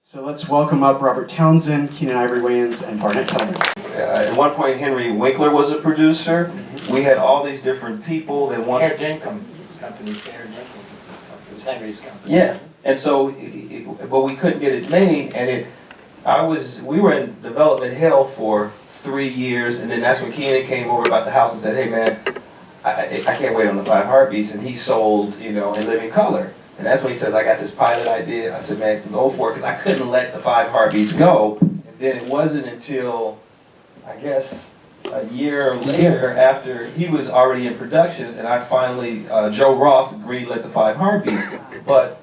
So let's welcome up Robert Townsend, Keenen, Ivory, Wayans, and Barnett, Kellman. At one point, Henry Winkler was a producer. We had all these different people that wanted. His company, it's Henry's company. Yeah, and so, but we couldn't get it made, and we were in development hell for 3 years, and then that's when Keenen came over about the house and said, "Hey man, I can't wait on the 5 Heartbeats," and he sold, In Living Color. And that's when he says, "I got this pilot idea." I said, "Man, go for it," because I couldn't let the 5 Heartbeats go. And then it wasn't until, I guess, a year later, after he was already in production, and I finally, Joe Roth agreed to let the 5 Heartbeats. But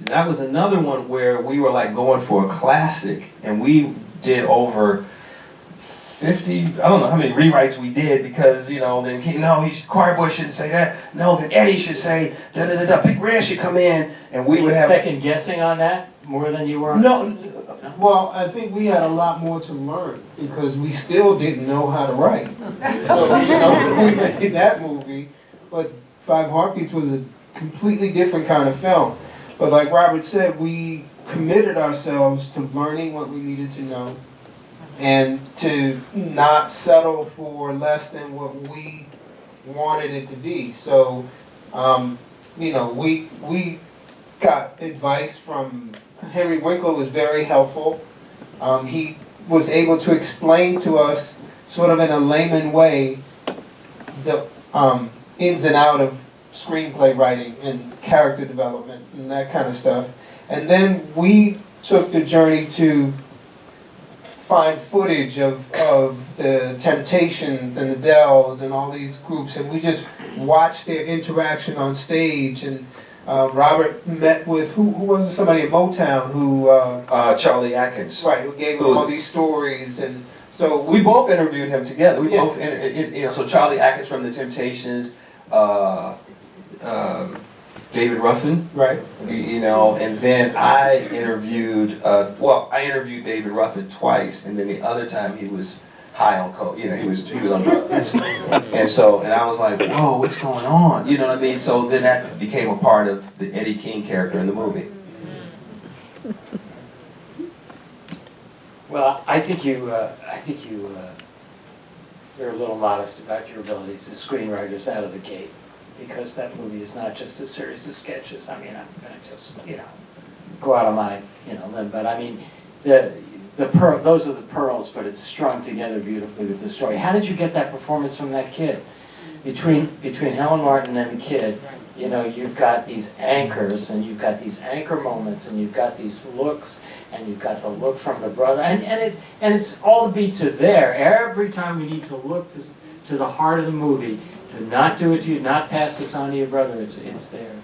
that was another one where we were like going for a classic, and we did over 50, I don't know how many rewrites we did, because, then, no, Choir Boy shouldn't say that. No, then Eddie should say, da-da-da-da, Big Red should come in, and we would have... second guessing on that more than you were? No. Well, I think we had a lot more to learn, because we still didn't know how to write. So, we made that movie, but 5 Heartbeats was a completely different kind of film. But like Robert said, we committed ourselves to learning what we needed to know, and to not settle for less than what we wanted it to be. So, we got advice from Henry Winkler. Was very helpful. He was able to explain to us, sort of in a layman way, the ins and out of screenplay writing and character development and that kind of stuff. And then we took the journey to find footage of the Temptations and the Dells and all these groups, and we just watched their interaction on stage. And Robert met with, who was it, somebody at Motown who... Charlé K. Right, who gave him all these stories, and so... We both interviewed him together. We both, so Charlé K. from the Temptations, David Ruffin, right? And then I interviewed. I interviewed David Ruffin twice, and then the other time he was high on coke. He was on drugs, and I was like, "Whoa, what's going on?" You know what I mean? So then that became a part of the Eddie King character in the movie. Well, I think you're a little modest about your abilities as screenwriters out of the gate, because that movie is not just a series of sketches. I mean, I'm going to just, go out on my, limb, but I mean, those are the pearls, but it's strung together beautifully with the story. How did you get that performance from that kid? Between Helen Martin and the kid, you've got these anchors, and you've got these anchor moments, and you've got these looks, and you've got the look from the brother, and it's all the beats are there. Every time you need to look to the heart of the movie, do not do it to you, not pass this on to your brother, it's there.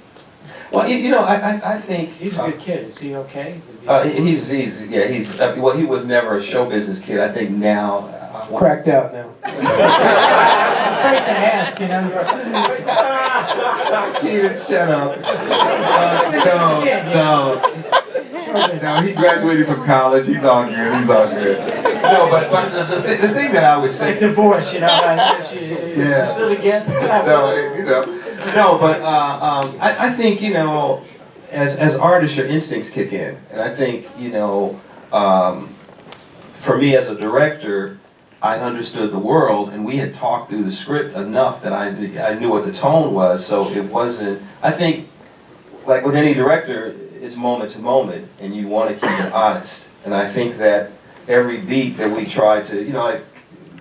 Well, I think He's a good kid. Is he okay? he was never a show business kid. I think now Cracked out now. Afraid to ask, Keenen, shut up. No, he graduated from college. He's all good. No, but the thing that I would say. Like divorce, Yeah. Still together. No, but I think as artists, your instincts kick in, and I think for me as a director, I understood the world, and we had talked through the script enough that I knew what the tone was. So it wasn't. I think, like with any director, it's moment to moment, and you want to keep it honest. And I think that every beat that we try to,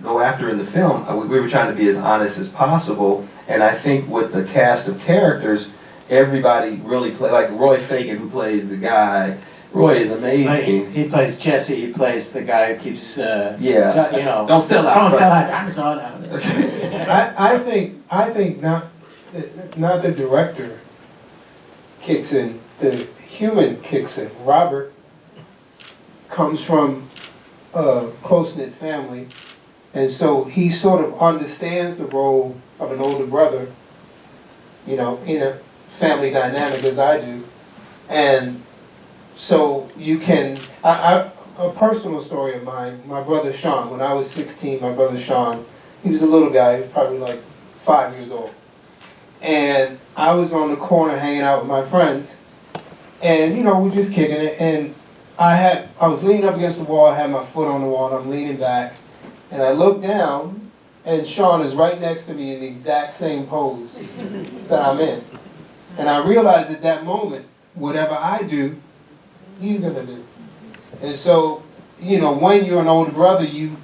go after in the film, we were trying to be as honest as possible. And I think with the cast of characters, everybody really like Roy Fagan, who plays the guy. Roy is amazing. He plays Jesse. He plays the guy who keeps. Don't sell out. Don't sell out. I'm selling out. I think not the director kicks in. The human kicks in. Robert comes from a close-knit family, and so he sort of understands the role of an older brother, in a family dynamic as I do. And so you can, a personal story of mine, my brother Sean, when I was 16, my brother Sean, he was a little guy, he was probably like 5 years old. And I was on the corner hanging out with my friends, and we're just kicking it, and I was leaning up against the wall, I had my foot on the wall, and I'm leaning back, and I look down, and Sean is right next to me in the exact same pose that I'm in. And I realized at that moment, whatever I do, he's gonna do. And so, you know, when you're an older brother, you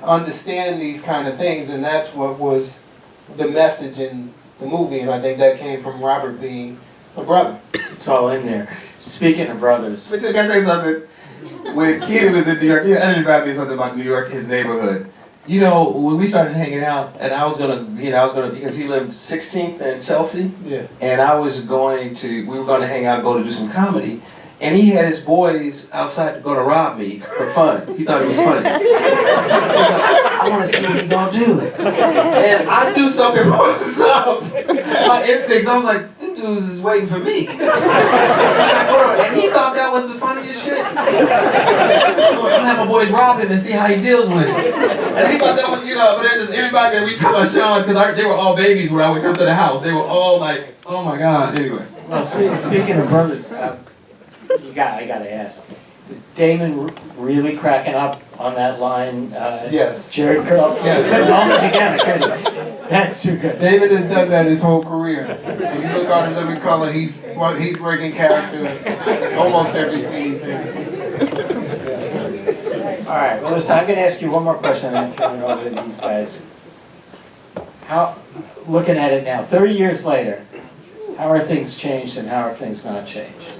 understand these kind of things, and that's what was the message in the movie, and I think that came from Robert being a brother. It's all in there. Speaking of brothers, But can I say something? When Keenen was in New York, I didn't grab me something about New York, his neighborhood. You know, when we started hanging out, and I was gonna, because he lived 16th and Chelsea, Yeah. and we were gonna hang out, go to do some comedy, and he had his boys outside going to rob me for fun. He thought it was funny. I want to see what he gonna do. And I do something for myself. My instincts, I was like, them dudes is waiting for me. And he thought that was the funniest shit. I'm gonna have my boys rob him and see how he deals with it. And he thought that was, but it's just everybody that we talk about Sean, because they were all babies when I would come to the house. They were all like, oh my God, anyway. well, speaking of brothers, I gotta ask, is Damon really cracking up on that line? Yes. Jared Curl. Yes. Couldn't hold it together, could he? That's too good. David has done that his whole career. If you look on Living Color, he's breaking character almost every season. All right, well, listen, I'm gonna ask you one more question and then turn it over to these guys. Looking at it now, 30 years later, how are things changed and how are things not changed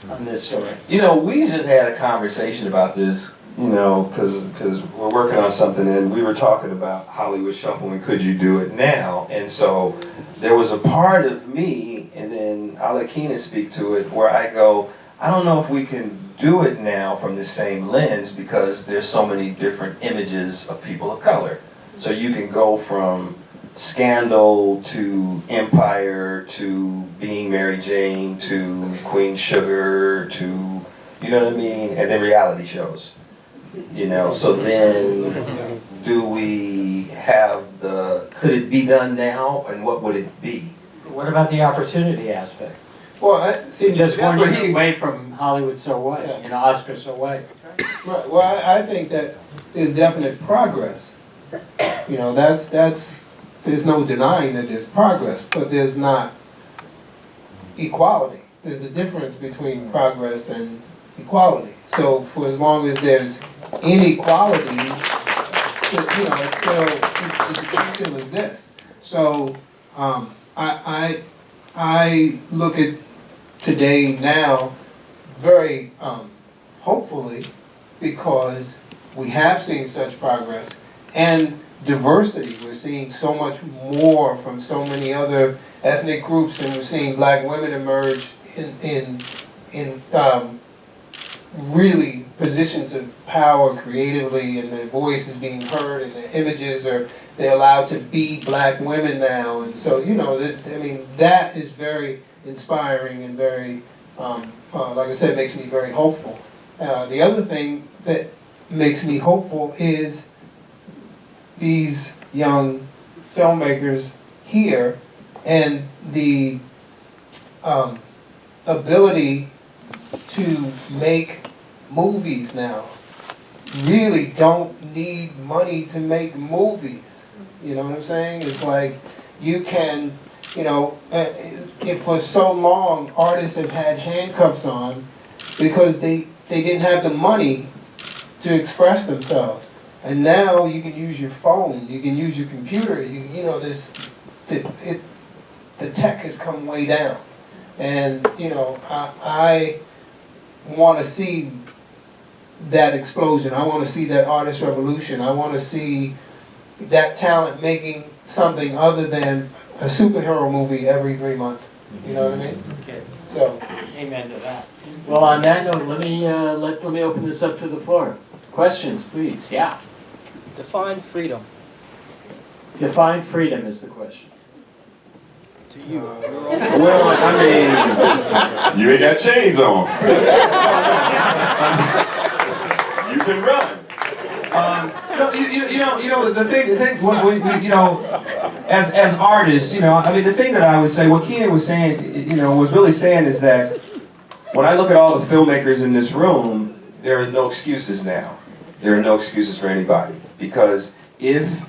on this story? We just had a conversation about this, because we're working on something and we were talking about Hollywood Shuffle and could you do it now? And so there was a part of me, and then I'll let Keenen speak to it, where I go, I don't know if we can do it now from the same lens because there's so many different images of people of color. So you can go from Scandal to Empire to Being Mary Jane to Queen Sugar to, you know what I mean? And then reality shows. So then could it be done now, and what would it be? What about the opportunity aspect? Well, Just one where year away from Hollywood So White, Yeah. Oscar So White. Right. Well, I think that there's definite progress. There's no denying that there's progress, but there's not equality. There's a difference between progress and equality. So for as long as there's inequality, it still exists. So I look at today now very hopefully, because we have seen such progress and diversity. We're seeing so much more from so many other ethnic groups, and we're seeing black women emerge in really positions of power creatively, and their voice is being heard, and their images they're allowed to be black women now. And so, that is very inspiring and very, like I said, makes me very hopeful. The other thing that makes me hopeful is these young filmmakers here and the ability to make movies now. Really don't need money to make movies. You know what I'm saying? It's like you can, if for so long artists have had handcuffs on because they didn't have the money to express themselves. And now you can use your phone, you can use your computer, the tech has come way down. And, I want to see that explosion. I want to see that artist revolution. I want to see that talent making something other than a superhero movie every 3 months. You know what I mean? Okay. So, Amen to that. Well, on that note, let me open this up to the floor. Questions, please. Yeah. Define freedom Define freedom is the question. to you. Well, I mean, you ain't got chains on. You can run. The thing, as artists, the thing that I would say, what Keenen was saying, was really saying is that when I look at all the filmmakers in this room, there are no excuses now. There are no excuses for anybody. Because if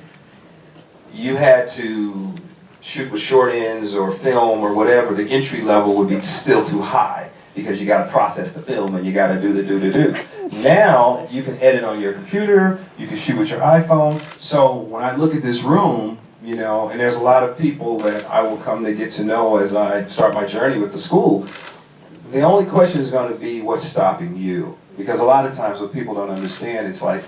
you had to shoot with short ends or film or whatever, the entry level would be still too high because you got to process the film and you got to do the do. Now you can edit on your computer, you can shoot with your iPhone. So when I look at this room, you know, and there's a lot of people that I will come to get to know as I start my journey with the school, the only question is going to be what's stopping you. Because a lot of times what people don't understand, it's like,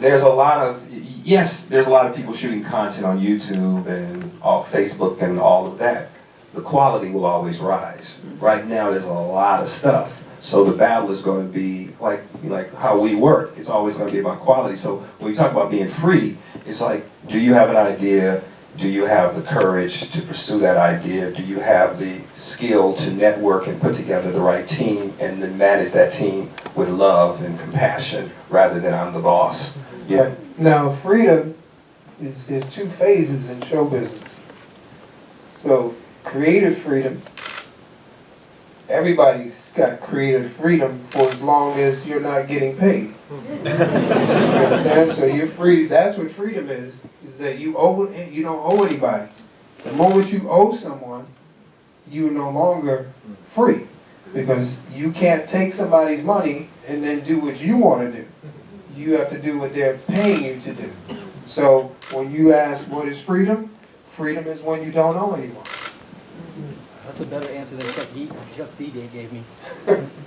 there's a lot of, yes, there's a lot of people shooting content on YouTube and Facebook and all of that. The quality will always rise. Right now there's a lot of stuff. So the battle is going to be like how we work. It's always going to be about quality. So when we talk about being free, it's like, do you have an idea? Do you have the courage to pursue that idea? Do you have the skill to network and put together the right team and then manage that team with love and compassion rather than I'm the boss? Yeah. Right. Now, freedom there's two phases in show business. So, creative freedom, everybody's got creative freedom for as long as you're not getting paid. You understand? So you're free. That's what freedom is that you don't owe anybody. The moment you owe someone, you're no longer free, because you can't take somebody's money and then do what you want to do. You have to do what they're paying you to do. So when you ask what is freedom, freedom is when you don't owe anyone. That's a better answer than Chuck D gave me.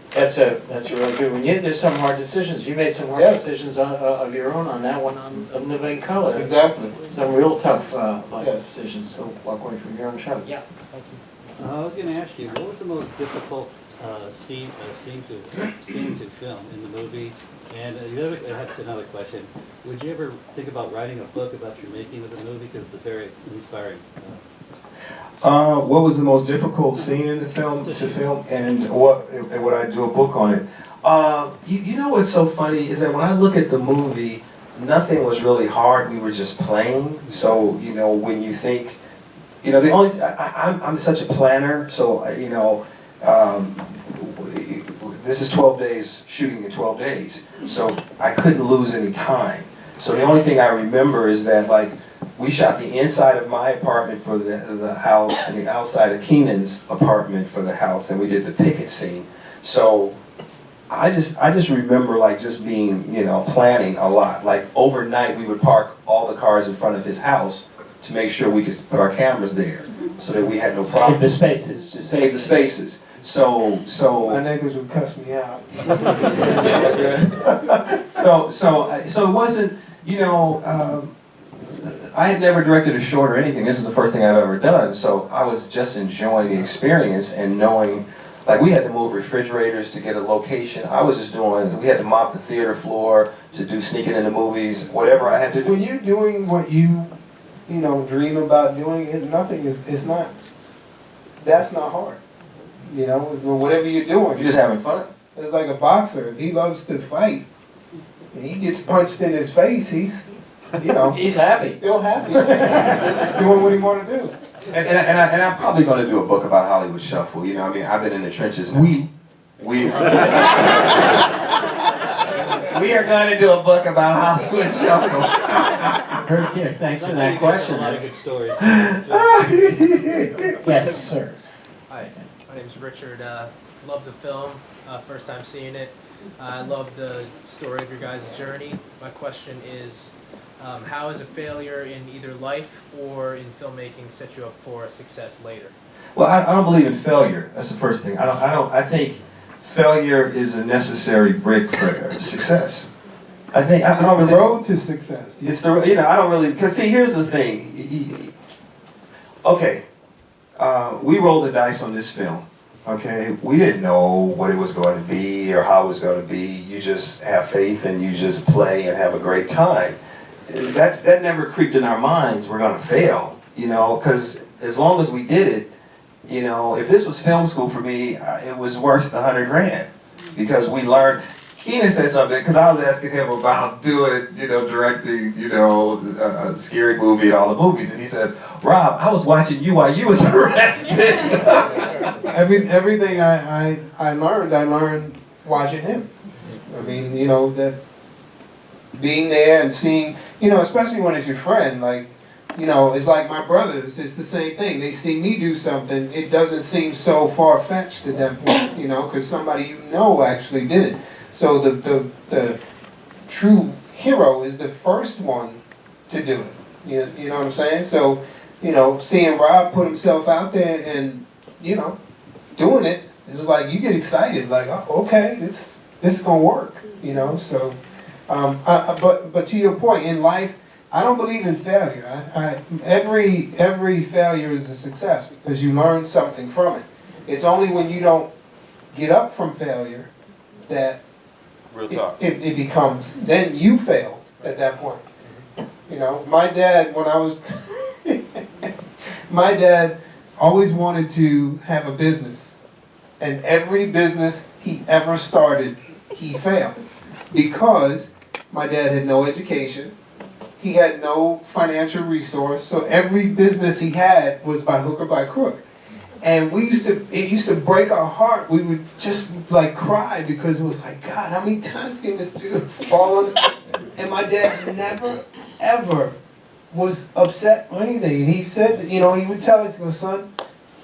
That's a really good one. Yeah, there's some hard decisions. You made some hard Yes. decisions of your own on that one, of Living Color. Exactly. Some real tough Yes. decisions to walk away from your own show. Yeah. I was going to ask you, what was the most difficult scene to film in the movie? And I have another question. Would you ever think about writing a book about your making of the movie? Because it's very inspiring. What was the most difficult scene in the film to film, and would I do a book on it? You know what's so funny is that when I look at the movie, nothing was really hard. We were just playing. So you know, when you think, you know, I'm such a planner. So you know, this is 12 days shooting in 12 days. So I couldn't lose any time. So the only thing I remember is that like, we shot the inside of my apartment for the house and the outside of Keenen's apartment for the house, and we did the picket scene. So I just remember like just being, you know, planning a lot. Like overnight we would park all the cars in front of his house to make sure we could put our cameras there so that we had no problem. Save the spaces. Just Save the spaces. So My neighbors would cuss me out. so it wasn't, you know, I had never directed a short or anything. This is the first thing I've ever done. So I was just enjoying the experience and knowing, like we had to move refrigerators to get a location. I was just doing, we had to mop the theater floor to do sneaking in the movies, whatever I had to do. When you're doing what you know, dream about doing, it's not, that's not hard. You know, whatever you're doing. You're just having fun. It's like a boxer. If he loves to fight and he gets punched in his face, he's, you know, he's happy. still happy. Doing what he want to do. And I'm probably going to do a book about Hollywood Shuffle. You know, I mean, I've been in the trenches. We are going to do a book about Hollywood Shuffle. Very good. Thanks for that question. A lot of good stories. Yes, sir. Hi, my name is Richard. Love the film. First time seeing it. I love the story of your guys' journey. My question is, how is a failure in either life or in filmmaking set you up for success later? Well, I don't believe in failure. That's the first thing. I think failure is a necessary brick for success. I don't really. The road to success. It's the, you know, I don't really, because see, here's the thing. Okay, we rolled the dice on this film, okay? We didn't know what it was going to be or how it was going to be. You just have faith and you just play and have a great time. That never creeped in our minds, we're going to fail, you know, because as long as we did it, you know, if this was film school for me, it was worth $100 grand, because we learned. Keenen said something, because I was asking him about doing, directing, a scary movie and all the movies, and he said, Rob, I was watching you while you was directing. Everything I learned watching him. I mean, that being there and seeing, especially when it's your friend, like, it's like my brothers, it's the same thing. They see me do something, it doesn't seem so far-fetched at that point, because somebody actually did it. So the true hero is the first one to do it. You know what I'm saying? So, seeing Rob put himself out there and, doing it, it was like you get excited, like, oh, okay, this is gonna work, So, but to your point, in life, I don't believe in failure. Every failure is a success because you learn something from it. It's only when you don't get up from failure that Real talk. it becomes, then you failed at that point. My dad, when I was, my dad always wanted to have a business. And every business he ever started, he failed. Because my dad had no education. He had no financial resource. So every business he had was by hook or by crook. And it used to break our heart. We would just like cry because it was like, God, how many times can this dude fall on? And my dad never, ever was upset or anything. And he said, he would tell us, son,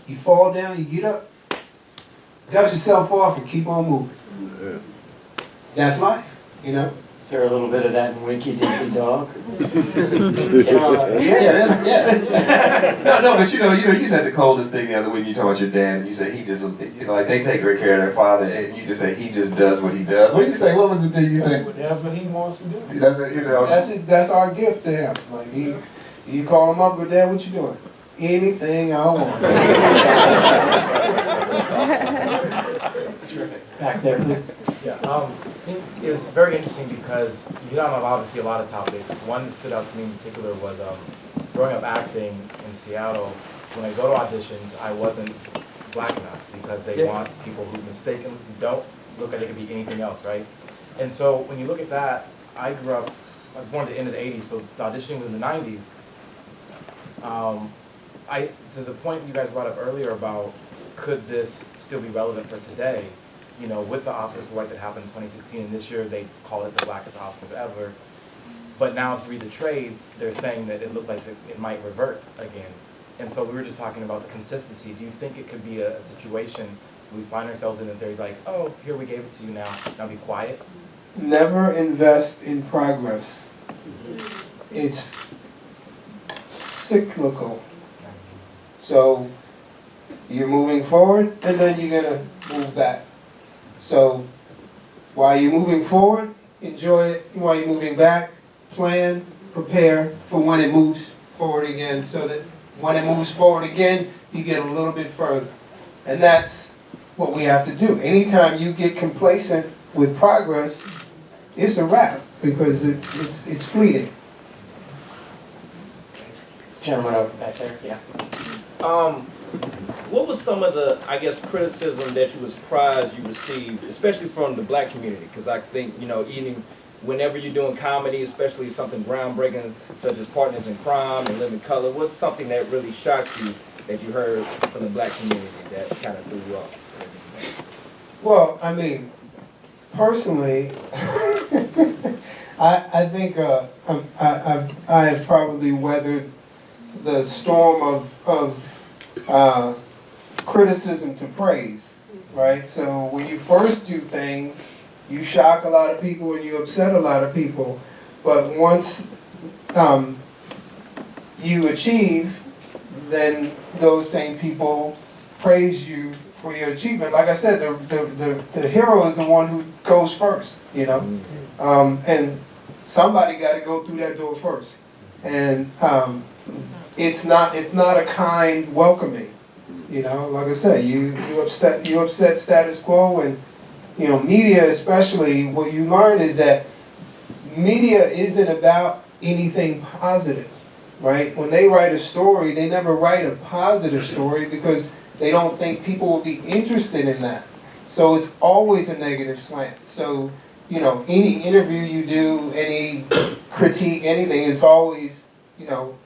you fall down, you get up, dust yourself off and keep on moving. That's life, Is there a little bit of that in Winky Dinky Dog? Yeah. No, but you said the coldest thing the other week. You talk about your dad, and you said he just, like they take great care of their father, and you just say he just does what he does. What did you say? What was the thing you said? Whatever he wants to do. That's That's our gift to him. Like you call him up, but Dad, what you doing? Anything I want. That's terrific. Back there, please. Yeah, it was very interesting because you hit on obviously a lot of topics. One that stood out to me in particular was growing up acting in Seattle. When I go to auditions, I wasn't black enough because they want people who mistakenly who don't look like they could be anything else, right? And so when you look at that, I was born at the end of the 80s, so the auditioning was in the 90s. To the point you guys brought up earlier about could this still be relevant for today, with the Oscar select that happened in 2016, and this year they call it the blackest Oscars ever. But now if you read the trades, they're saying that it looked like it might revert again. And so we were just talking about the consistency. Do you think it could be a situation we find ourselves in that they're like, oh, here we gave it to you now be quiet? Never invest in progress. It's cyclical. So you're moving forward and then you're gonna move back. So while you're moving forward, enjoy it. While you're moving back, plan, prepare for when it moves forward again, so that when it moves forward again, you get a little bit further. And that's what we have to do. Anytime you get complacent with progress, it's a wrap because it's fleeting. Gentleman over back there, yeah. What was some of the, criticism that you was surprised you received, especially from the black community? Because I think, even whenever you're doing comedy, especially something groundbreaking such as Partners in Crime and Living Color, what's something that really shocked you that you heard from the black community that kind of threw you off? Well, I mean, personally, I think I have probably weathered the storm of criticism to praise, right? So when you first do things, you shock a lot of people and you upset a lot of people, but once you achieve, then those same people praise you for your achievement. Like I said, the hero is the one who goes first, and somebody got to go through that door first, and it's not a kind welcoming, Like I said, you upset status quo, and media especially. What you learn is that media isn't about anything positive, right? When they write a story, they never write a positive story because they don't think people will be interested in that. So it's always a negative slant. So you know, any interview you do, any critique, anything, it's always, you know,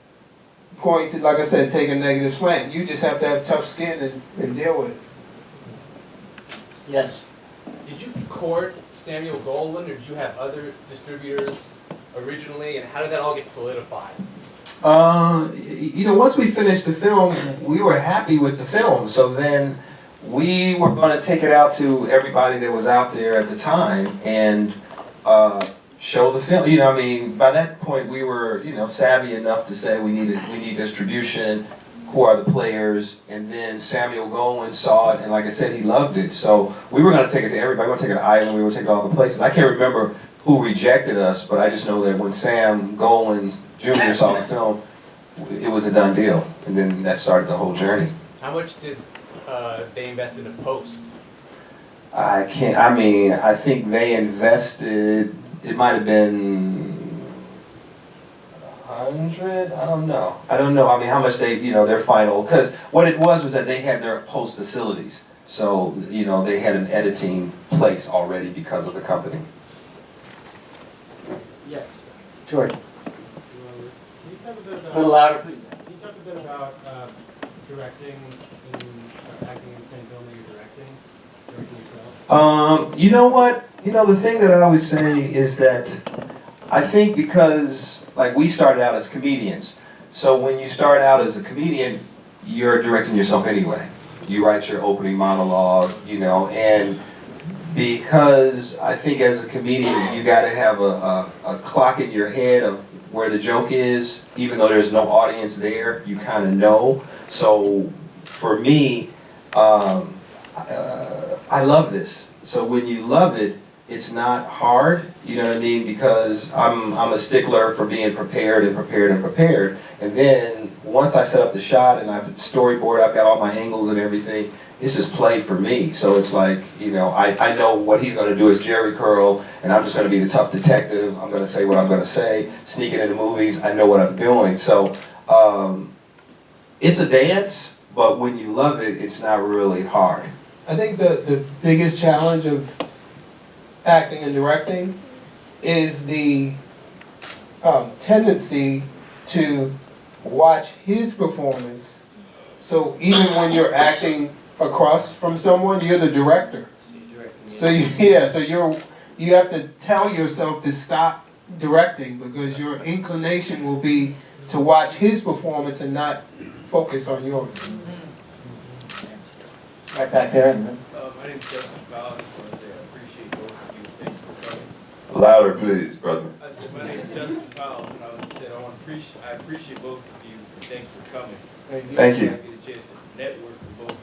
going to, like I said, take a negative slant. You just have to have tough skin and deal with it. Yes. Did you court Samuel Goldwyn, or did you have other distributors originally, and how did that all get solidified? You know, once we finished the film, we were happy with the film. So then we were going to take it out to everybody that was out there at the time and show the film. You know, I mean, by that point we were, you know, savvy enough to say we need distribution. Who are the players? And then Samuel Goldwyn saw it, and like I said, he loved it. So we were going to take it to everybody. We were going to take it to Ireland. We were going to take it to all the places. I can't remember who rejected us, but I just know that when Sam Goldwyn Jr. saw the film, it was a done deal. And then that started the whole journey. How much did they invest in the post? I think they invested, it might have been 100, I don't know. I mean, how much they, you know, their final, because what it was that they had their post facilities. So, you know, they had an editing place already because of the company. Yes. George. Can you talk a bit A about, little louder, please. Can you talk a bit about directing and acting in the same film that you're directing yourself? You know what? You know, the thing that I always say is that I think because, like, we started out as comedians. So when you start out as a comedian, you're directing yourself anyway. You write your opening monologue, you know, and because I think as a comedian, you got to have a clock in your head of where the joke is, even though there's no audience there, you kind of know. So for me, I love this. So when you love it, it's not hard, you know what I mean? Because I'm a stickler for being prepared and prepared and prepared. And then once I set up the shot and I've storyboard, I've got all my angles and everything, it's just play for me. So it's like, you know, I know what he's going to do is Jerry curl, and I'm just going to be the tough detective. I'm going to say what I'm going to say, sneaking into movies. I know what I'm doing. So it's a dance, but when you love it, it's not really hard. I think the biggest challenge of acting and directing is the tendency to watch his performance. So even when you're acting across from someone, you're the director. So you have to tell yourself to stop directing, because your inclination will be to watch his performance and not focus on yours. Right back there. My name's Justin Powell. I just want to say I appreciate both of you. Thanks for coming. Louder, please, brother. I said, my name's Justin Powell, and I appreciate both of you. Thanks for coming. Thank you. I get a chance to network with both of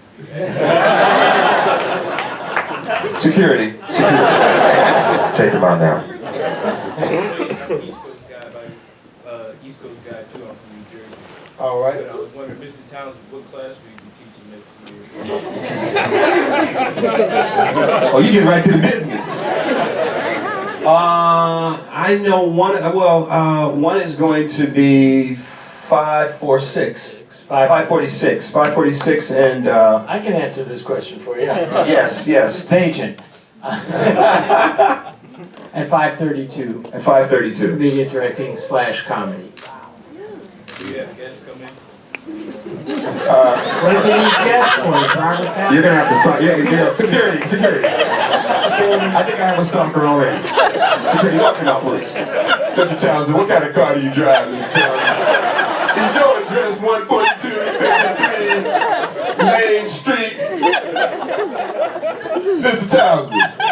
you. Security. Take him out now. I'm East Coast guy too. I'm from New Jersey. All right. But I was wondering, Mr. Townsend, what class will you be teaching next year? Oh, you get right to the business. I know one. One is going to be 546. 546, and I can answer this question for you. yes. It's agent. And 532. And 532. Media directing / comedy. Do you have guests come in? What is it you guest for? Is Robert Townsend? You're gonna have to stop. Yeah, security. I think I have a stalker already. Security, walking out, please. Mr. Townsend, what kind of car do you drive, Mr. Townsend? Is your address 14253 Main Street? Mr. Townsend, I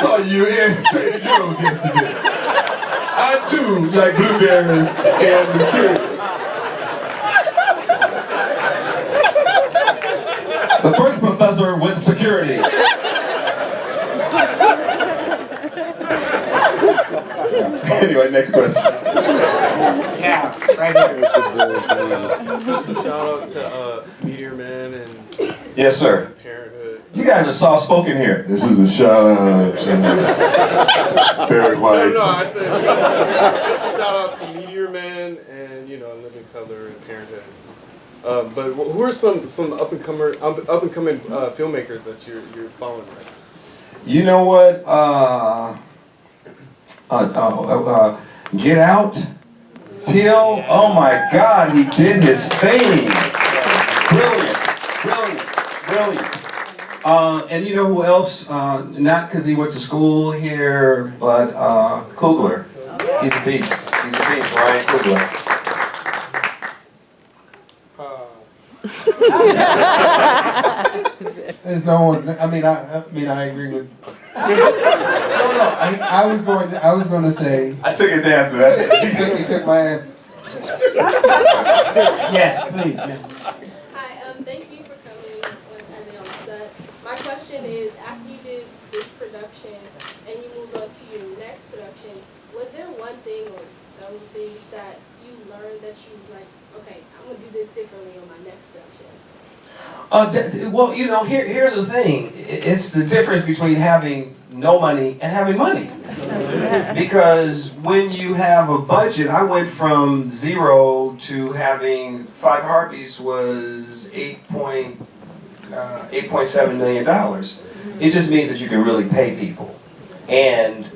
saw you in Trader Joe's yesterday. I too like blueberries and the cereal. The first professor with security. Anyway, next question. Yeah, right here. Just a shout out to Meteor Man and Yes, sir. Parenthood. You guys are soft-spoken here. This is a shout out to Barry White. No, I said just a shout out to Meteor Man and Living Color and Parenthood. But who are some up and coming filmmakers that you're following right now? You know what? Get Out, Peel. Oh my God, he did his thing. Brilliant, brilliant, brilliant. And you know who else? Not because he went to school here, but Coogler. He's a beast. He's a beast, Ryan Coogler. There's no one. I mean, I agree with. I was going to say. I took his answer. That's it. He took my answer. Yes, please. Yeah. Hi, thank you for coming on set. My question is, after you did this production and you moved on to your next production, was there one thing or some things that you learned that you was like, okay, I'm gonna do this differently on my next production? Well, you know, here's the thing. It's the difference between having no money and having money. Because when you have a budget, I went from 0 to having 5 Harpies was $8.7 million. It just means that you can really pay people. And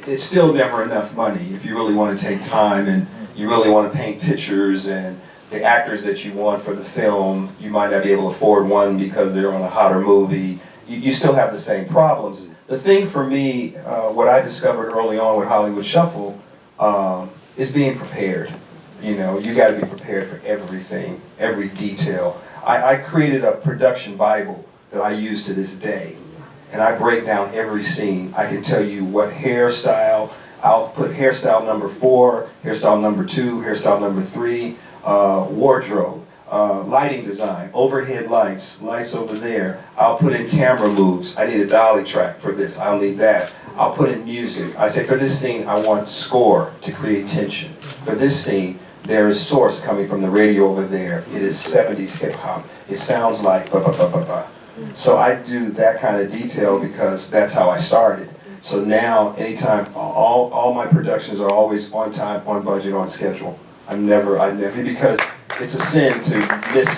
it's still never enough money if you really want to take time and you really want to paint pictures and the actors that you want for the film, you might not be able to afford one because they're on a hotter movie. You still have the same problems. The thing for me, what I discovered early on with Hollywood Shuffle, is being prepared. You know, you got to be prepared for everything, every detail. I created a production Bible that I use to this day, and I break down every scene. I can tell you what hairstyle, I'll put hairstyle number 4, hairstyle number 2, hairstyle number 3, wardrobe, lighting design, overhead lights, lights over there. I'll put in camera moves. I need a dolly track for this. I'll need that. I'll put in music. I say for this scene, I want score to create tension. For this scene, there is source coming from the radio over there. It is 70s hip hop. It sounds like ba ba ba ba ba. So I do that kind of detail because that's how I started. So now, anytime, all my productions are always on time, on budget, on schedule. I never, because it's a sin to miss,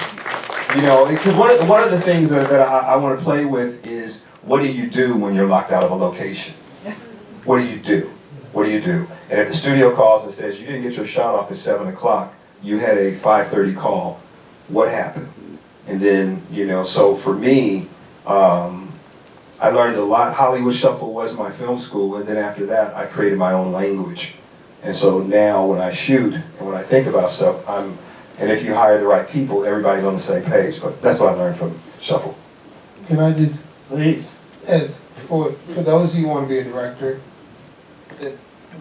you know, because one of the things that I want to play with is, what do you do when you're locked out of a location? What do you do? What do you do? And if the studio calls and says, you didn't get your shot off at 7 o'clock, you had a 5:30 call, what happened? And then, you know, so for me, I learned a lot. Hollywood Shuffle was my film school, and then after that, I created my own language. And so now when I shoot and when I think about stuff, and if you hire the right people, everybody's on the same page. But that's what I learned from Shuffle. Can I just, Please. as for those of you who want to be a director,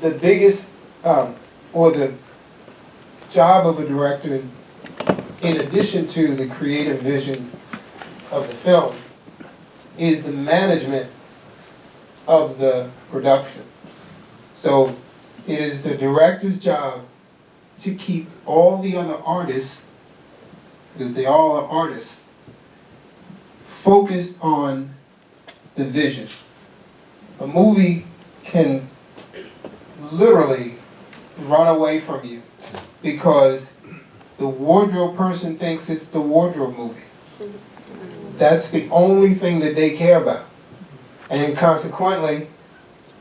the biggest, or the job of a director, in addition to the creative vision of the film, is the management of the production. So it is the director's job to keep all the other artists, because they all are artists, focused on the vision. A movie can literally run away from you because the wardrobe person thinks it's the wardrobe movie. That's the only thing that they care about. And consequently,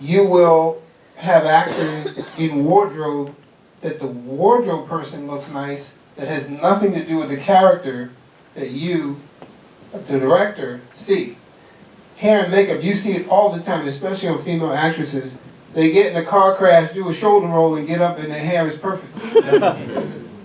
you will have actors in wardrobe that the wardrobe person looks nice, that has nothing to do with the character that you, the director, see. Hair and makeup, you see it all the time, especially on female actresses. They get in a car crash, do a shoulder roll, and get up and their hair is perfect.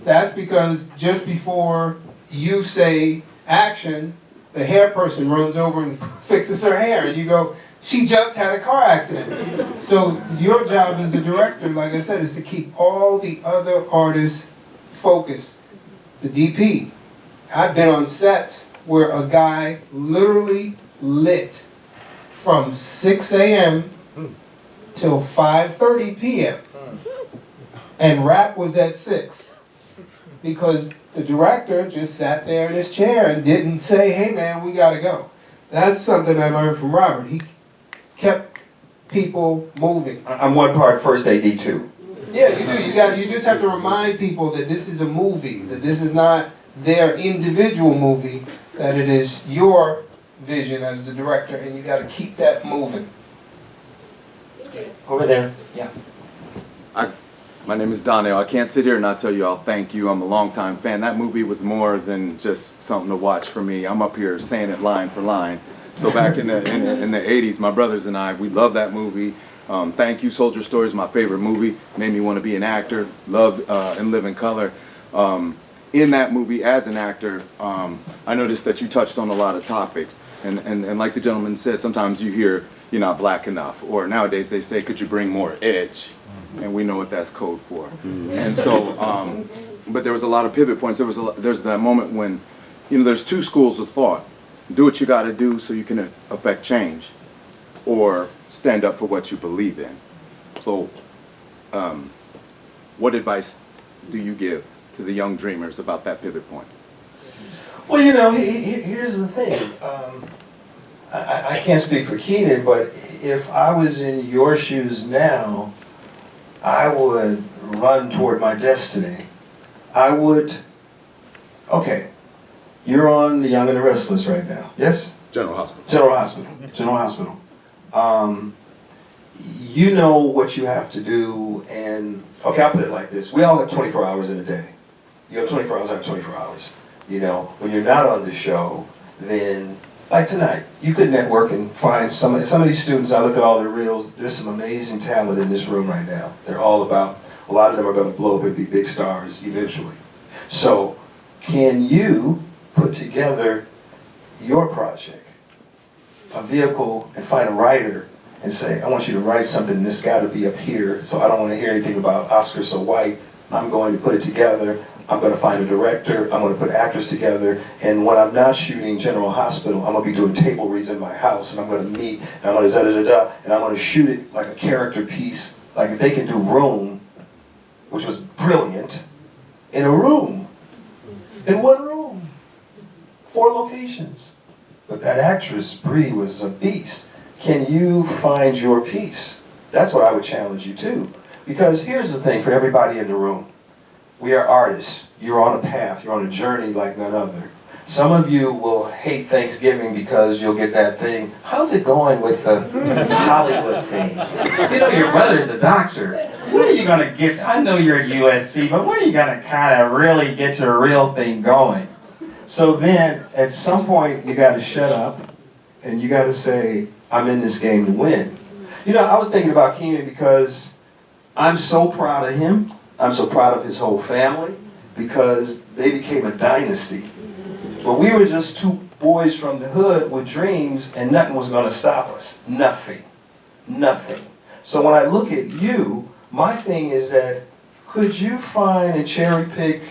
That's because just before you say action, the hair person runs over and fixes her hair, and you go, she just had a car accident. So your job as a director, like I said, is to keep all the other artists focused. The DP. I've been on sets where a guy literally lit from 6 a.m. till 5:30 p.m. And rap was at 6. Because the director just sat there in his chair and didn't say, hey man, we gotta go. That's something I learned from Robert. He kept people moving. I'm one part first AD too. Yeah, you do. You just have to remind people that this is a movie, that this is not their individual movie, that it is your vision as the director, and you gotta keep that moving. you. Over there, yeah. My name is Donnell. I can't sit here and not tell you all thank you. I'm a longtime fan. That movie was more than just something to watch for me. I'm up here saying it line for line. So back in the 80s, my brothers and I, we loved that movie. Thank You, Soldier Story is my favorite movie. Made me want to be an actor. Loved And Live in Color. In that movie, as an actor, I noticed that you touched on a lot of topics. And like the gentleman said, sometimes you hear you're not black enough. Or nowadays they say, could you bring more edge? And we know what that's code for. And so, but there was a lot of pivot points. There's that moment when, there's two schools of thought. Do what you got to do so you can affect change, or stand up for what you believe in. So, what advice do you give to the young dreamers about that pivot point? Well, here's the thing. I can't speak for Keenen, but if I was in your shoes now, I would run toward my destiny. I would, okay, you're on The Young and the Restless right now, yes? General Hospital. General Hospital, General Hospital. You know what you have to do, and, okay, I'll put it like this. We all have 24 hours in a day. You have 24 hours, I have 24 hours. When you're not on the show, then, like tonight, you could network and find some of these students. I look at all their reels. There's some amazing talent in this room right now. They're all about, a lot of them are going to blow up and be big stars eventually. So, can you put together your project, a vehicle, and find a writer and say, I want you to write something, and it's got to be up here, so I don't want to hear anything about Oscar so white. I'm going to put it together. I'm going to find a director, I'm going to put actors together, and when I'm not shooting General Hospital, I'm going to be doing table reads in my house, and I'm going to meet, and I'm going to da-da-da-da, and I'm going to shoot it like a character piece, like if they can do Room, which was brilliant, in a room, in one room, 4 locations. But that actress, Bree, was a beast. Can you find your piece? That's what I would challenge you to. Because here's the thing for everybody in the room. We are artists. You're on a path. You're on a journey like none other. Some of you will hate Thanksgiving because you'll get that thing. How's it going with the Hollywood thing? Your brother's a doctor. When are you going to get, I know you're at USC, but when are you going to kind of really get your real thing going? So then, at some point, you got to shut up and you got to say, I'm in this game to win. I was thinking about Keenen because I'm so proud of him. I'm so proud of his whole family because they became a dynasty. But we were just 2 boys from the hood with dreams and nothing was going to stop us. Nothing. Nothing. So when I look at you, my thing is that could you find and cherry pick,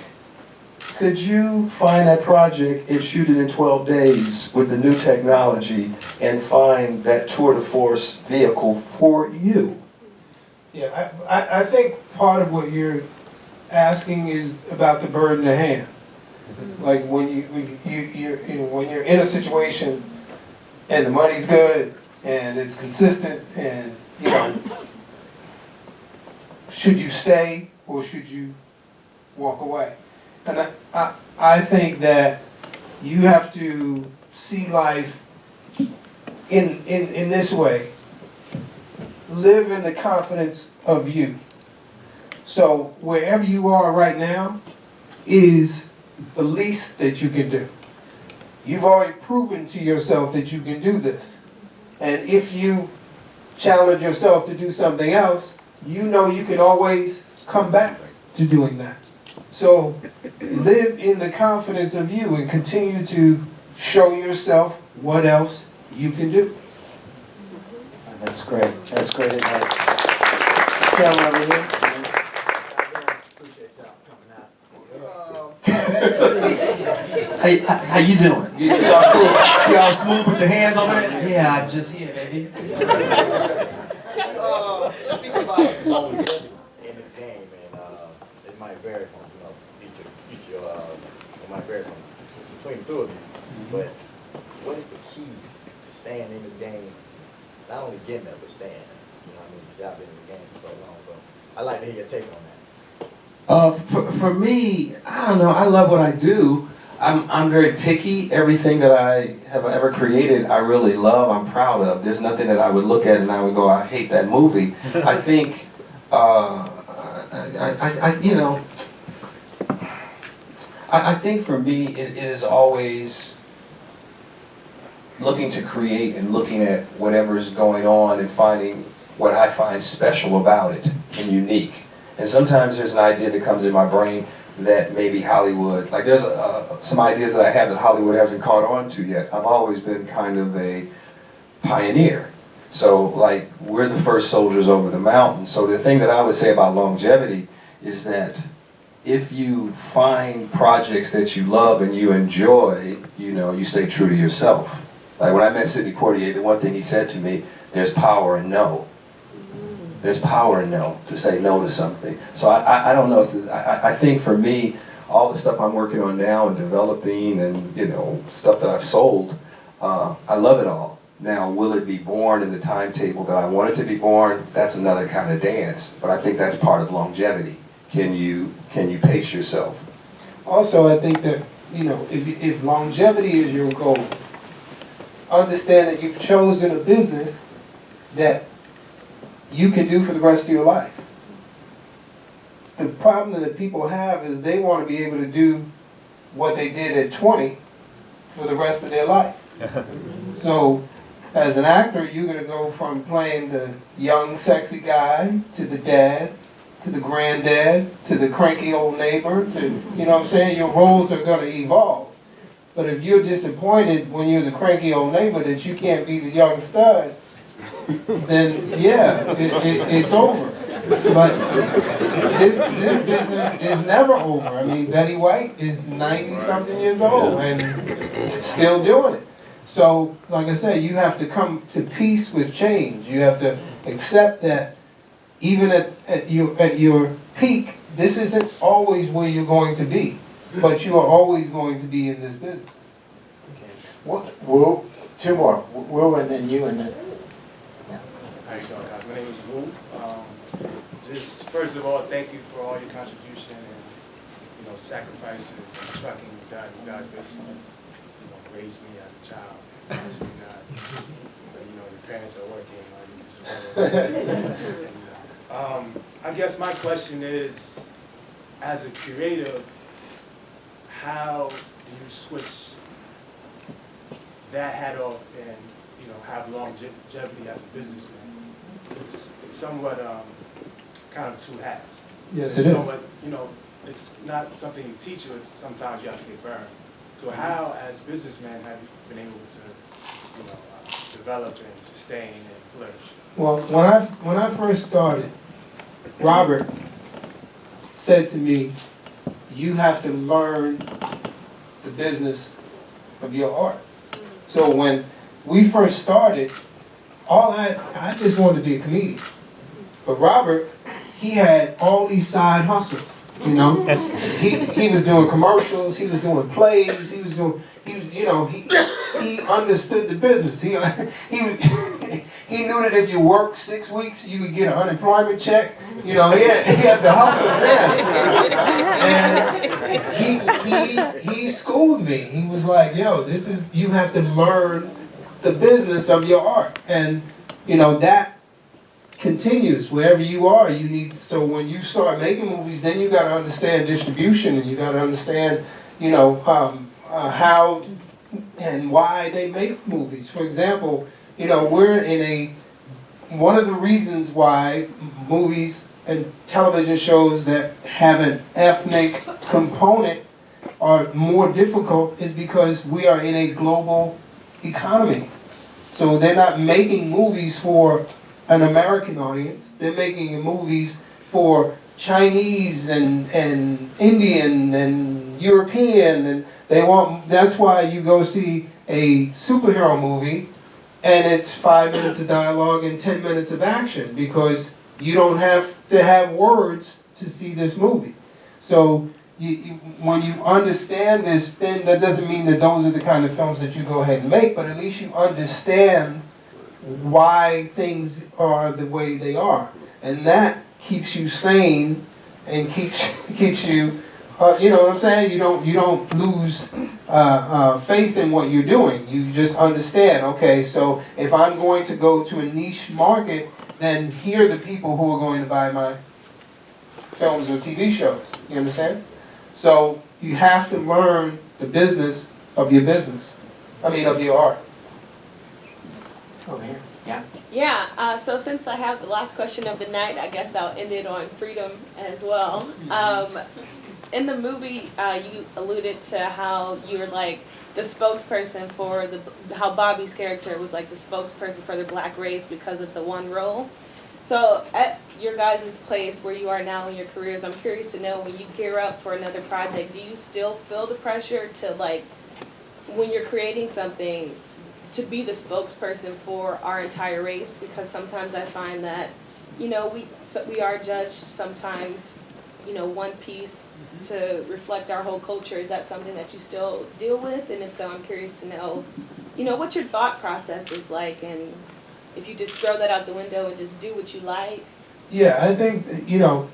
could you find that project and shoot it in 12 days with the new technology and find that tour de force vehicle for you? Yeah, I think part of what you're asking is about the bird in the hand. Like when you're in a situation and the money's good and it's consistent and should you stay or should you walk away? And I think that you have to see life in this way. Live in the confidence of you. So wherever you are right now is the least that you can do. You've already proven to yourself that you can do this. And if you challenge yourself to do something else, you know you can always come back to doing that. So live in the confidence of you and continue to show yourself what else you can do. That's great. That's great advice. Kellman over here. Hey, how you doing? Y'all cool? Y'all smooth with the hands over there? Yeah, I'm just here, baby. Speak about longevity in this game, and it might vary from each it might vary from between the 2 of you. But what is the key to staying in this game? Not only getting there, but staying. Because y'all been in the game for so long. So I'd like to hear your take on that. For me, I don't know. I love what I do. I'm very picky. Everything that I have ever created, I really love, I'm proud of. There's nothing that I would look at and I would go, I hate that movie. I think, you know, I think for me, it is always looking to create and looking at whatever is going on and finding what I find special about it and unique. And sometimes there's an idea that comes in my brain that maybe Hollywood, like there's some ideas that I have that Hollywood hasn't caught on to yet. I've always been kind of a pioneer. So like we're the first soldiers over the mountain. So the thing that I would say about longevity is that if you find projects that you love and you enjoy, you know, you stay true to yourself. Like when I met Sidney Poitier, the one thing he said to me, there's power in no. There's power in no, to say no to something. So I don't know, I think for me, all the stuff I'm working on now and developing and, you know, stuff that I've sold, I love it all. Now, will it be born in the timetable that I want it to be born? That's another kind of dance, but I think that's part of longevity. Can you pace yourself? Also, I think that, you know, if longevity is your goal, understand that you've chosen a business that you can do for the rest of your life. The problem that people have is they want to be able to do what they did at 20 for the rest of their life. So, as an actor, you're going to go from playing the young, sexy guy to the dad, to the granddad, to the cranky old neighbor, to, you know what I'm saying? Your roles are going to evolve. But if you're disappointed when you're the cranky old neighbor that you can't be the young stud, then yeah, it's over. But this business is never over. I mean, Betty White is 90-something years old and still doing it. So, like I said, you have to come to peace with change. You have to accept that even at your peak, this isn't always where you're going to be, but you are always going to be in this business. Wu, two more. Wu and then you and then. How you doing, guys? My name is Wu. Just first of all, thank you for all your contribution and, you know, sacrifices and trucking you guys basically, you know, raised me as a child. You guys, but, you know, your parents are working, you just support them. I guess my question is, as a creative, how do you switch that hat off and, you know, have longevity as a businessman? It's somewhat kind of two hats. Yes, it's it is. somewhat, you know, it's not something you teach you, it's sometimes you have to get burned. So how, as businessmen, have you been able to, you know, develop and sustain and flourish? Well, when I first started, Robert said to me, you have to learn the business of your art. So when we first started, I just wanted to be a comedian. But Robert, he had all these side hustles, you know. He was doing commercials, he was doing plays, he understood the business. He knew that if you worked 6 weeks, you could get an unemployment check. You know, he had the hustle then. And he schooled me. He was like, yo, you have to learn the business of your art. And, you know, that continues wherever you are. So when you start making movies, then you got to understand distribution, and you got to understand, you know, how and why they make movies. For example, you know, one of the reasons why movies and television shows that have an ethnic component are more difficult is because we are in a global economy. So they're not making movies for an American audience. They're making movies for Chinese and Indian and European, and that's why you go see a superhero movie and it's 5 minutes of dialogue and 10 minutes of action, because you don't have to have words to see this movie. So when you understand this, then that doesn't mean that those are the kind of films that you go ahead and make, but at least you understand why things are the way they are. And that keeps you sane and keeps you You know what I'm saying? You don't lose faith in what you're doing. You just understand, okay, so if I'm going to go to a niche market, then here are the people who are going to buy my films or TV shows. You understand? So you have to learn the business of your business. I mean, of your art. Over here, yeah. Yeah, so since I have the last question of the night, I guess I'll end it on freedom as well. In the movie, you alluded to how you were like the spokesperson for how Bobby's character was like the spokesperson for the black race because of the one role. So at your guys' place where you are now in your careers, I'm curious to know, when you gear up for another project, do you still feel the pressure to, like, when you're creating something, to be the spokesperson for our entire race? Because sometimes I find that, you know, we are judged sometimes, you know, one piece to reflect our whole culture. Is that something that you still deal with? And if so, I'm curious to know, you know, what your thought process is like, and if you just throw that out the window and just do what you like. Yeah, I think, you know,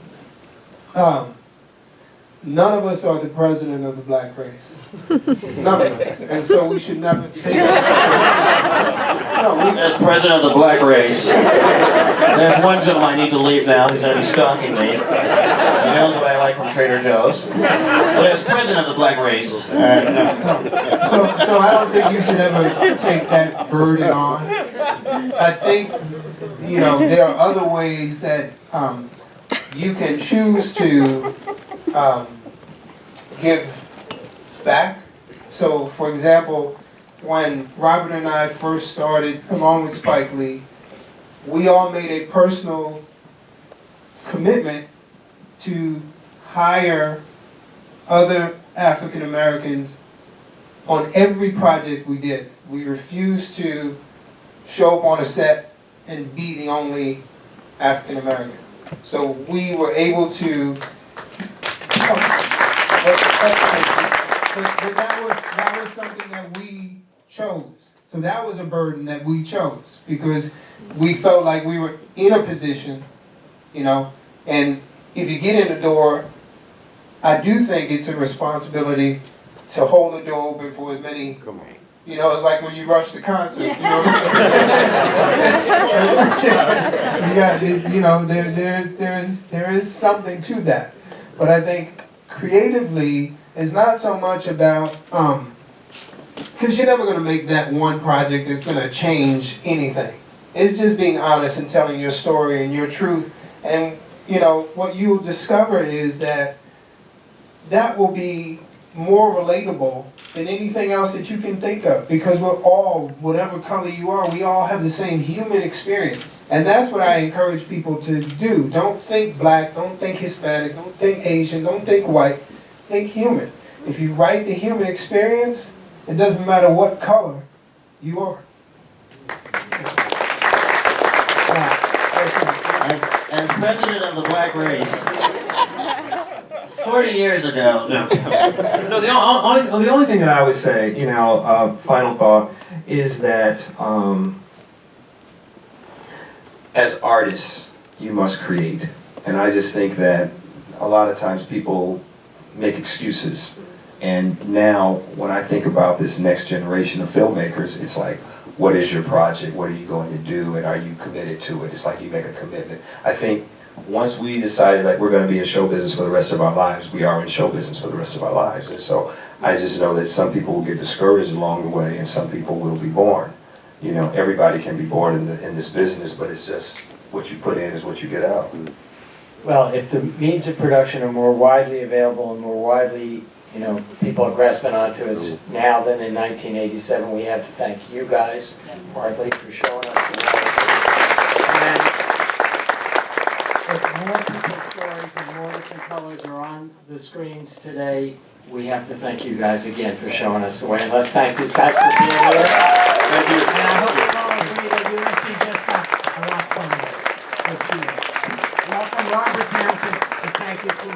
none of us are the president of the black race. None of us. And so we should never take As president of the black race, there's one gentleman I need to leave now. He's going to be stalking me. He knows what I like from Trader Joe's. But as president of the black race, no. So I don't think you should ever take that burden on. I think, you know, there are other ways that you can choose to give back. So, for example, when Robert and I first started, along with Spike Lee, we all made a personal commitment to hire other African Americans on every project we did. We refused to show up on a set and be the only African American. So we were able to, but that was something that we chose. So that was a burden that we chose because we felt like we were in a position, you know, and if you get in the door, I do think it's a responsibility to hold the door open for as many. Come on. You know, it's like when you rush the concert. You know, you know, there is something to that. But I think creatively, it's not so much about because you're never going to make that one project that's going to change anything. It's just being honest and telling your story and your truth. And you know what you'll discover is that will be more relatable than anything else that you can think of, because we're all, whatever color you are, we all have the same human experience. And that's what I encourage people to do. Don't think black, don't think Hispanic, don't think Asian, don't think white, think human. If you write the human experience, it doesn't matter what color you are. As president of the black race, 40 years ago, no. No, the only thing that I would say, you know, final thought, is that as artists, you must create. And I just think that a lot of times people make excuses. And now, when I think about this next generation of filmmakers, it's like, what is your project? What are you going to do? And are you committed to it? It's like you make a commitment. I think once we decided that we're going to be in show business for the rest of our lives, we are in show business for the rest of our lives. And so I just know that some people will get discouraged along the way and some people will be born. You know, everybody can be born in this business, but it's just what you put in is what you get out. Well, if the means of production are more widely available and more widely, you know, people are grasping onto it now than in 1987, we have to thank you guys, Markley, for showing us the way. And if more people's stories and more different colors are on the screens today, we have to thank you guys again for showing us the way. And let's thank these guys for being here. Thank you. And I hope you all agree that USC just got a lot of fun this year. Welcome Robert Townsend, and thank you for the